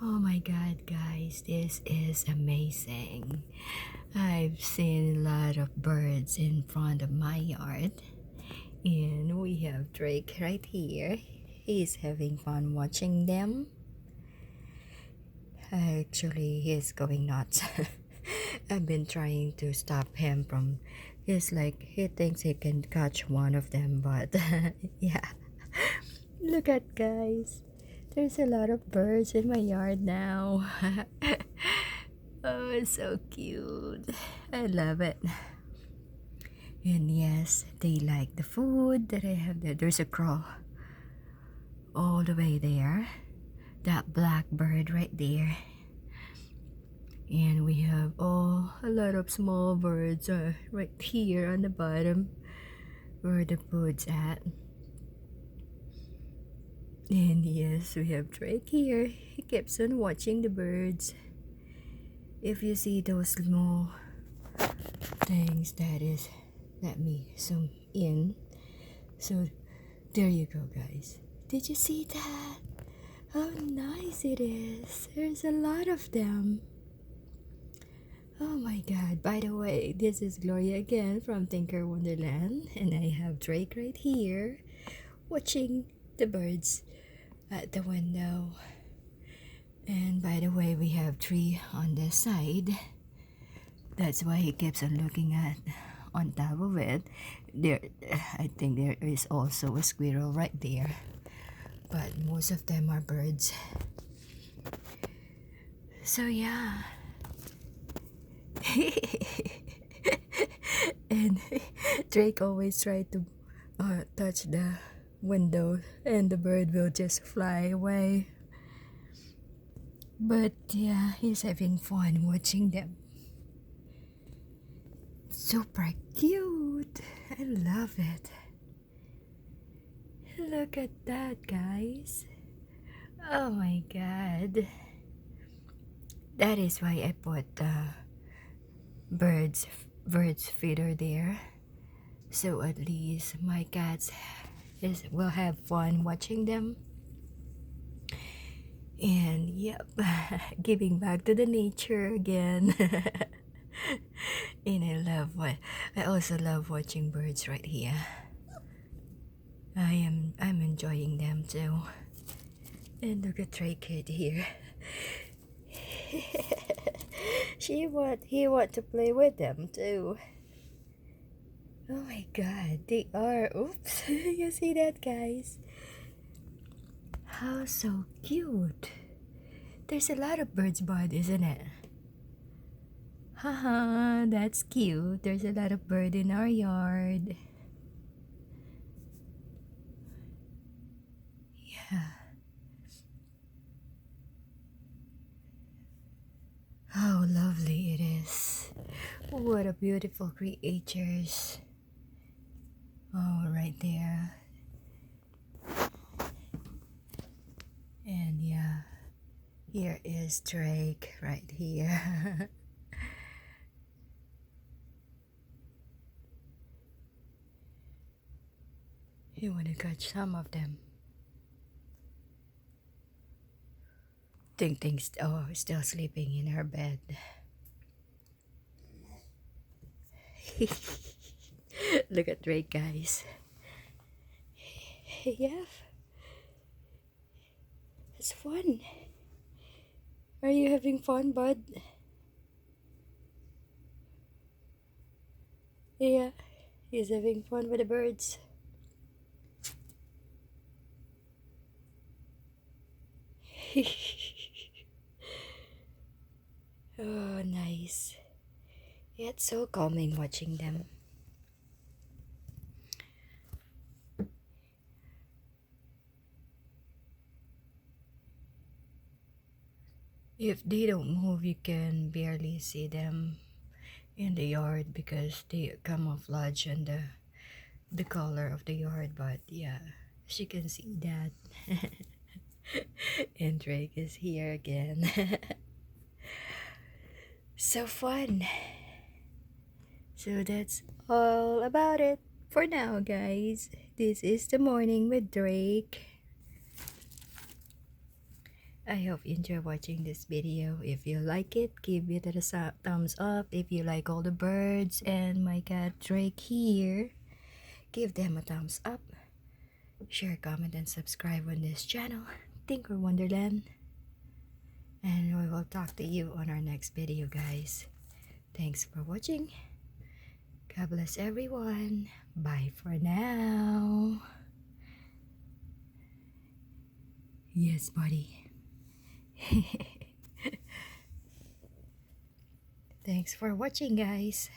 Oh my god, guys, this is amazing. I've seen a lot of birds in front of my yard, and we have Drake right here. He's having fun watching them. Actually, he's going nuts. I've been trying to stop him from. He's like, he thinks he can catch one of them, but yeah. Look at guys. There's a lot of birds in my yard now. Oh, it's so cute. I love it. And yes, they like the food that I have there. There's a crow all the way there. That black bird right there. And we have a lot of small birds right here on the bottom where the food's at. And yes, we have Drake here. He keeps on watching the birds. If you see those small things, that is, let me zoom in. So there you go, guys. Did you see that? How nice it is. There's a lot of them. Oh my god. By the way, this is Gloria again from Tinker Wonderland, and I have Drake right here watching the birds at the window. And by the way, we have tree on the side. That's why he keeps on looking at on top of it. There, I think there is also a squirrel right there, but most of them are birds. So yeah. And Drake always try to touch the window, and the bird will just fly away. But yeah, he's having fun watching them. Super cute. I love it. Look at that, guys. Oh my god. That is why I put the birds feeder there. So at least my cats will have fun watching them. And yep, giving back to the nature again. And I also love watching birds right here. I'm enjoying them too. And look at Trey Kid here. He want to play with them too. Oh my god, they are. Oops. You see that, guys? How so cute. There's a lot of birds bud, isn't it? Haha, that's cute. There's a lot of bird in our yard. Yeah. How lovely it is. What a beautiful creatures. Oh, right there. And yeah, here is Drake right here. You want to catch some of them. Ting Ting's still sleeping in her bed. Look at Drake, guys. Yeah, it's fun. Are you having fun, bud? Yeah, he's having fun with the birds. Oh, nice. It's so calming watching them. If they don't move, you can barely see them in the yard because they camouflage on the color of the yard. But yeah, as you can see that. And Drake is here again. So fun. So that's all about it for now, guys. This is the morning with Drake. I hope you enjoy watching this video. If you like it, give it a thumbs up. If you like all the birds and my cat Drake here, give them a thumbs up. Share, comment, and subscribe on this channel, Tinker Wonderland. And we will talk to you on our next video, guys. Thanks for watching. God bless everyone. Bye for now. Yes, buddy. Thanks for watching, guys.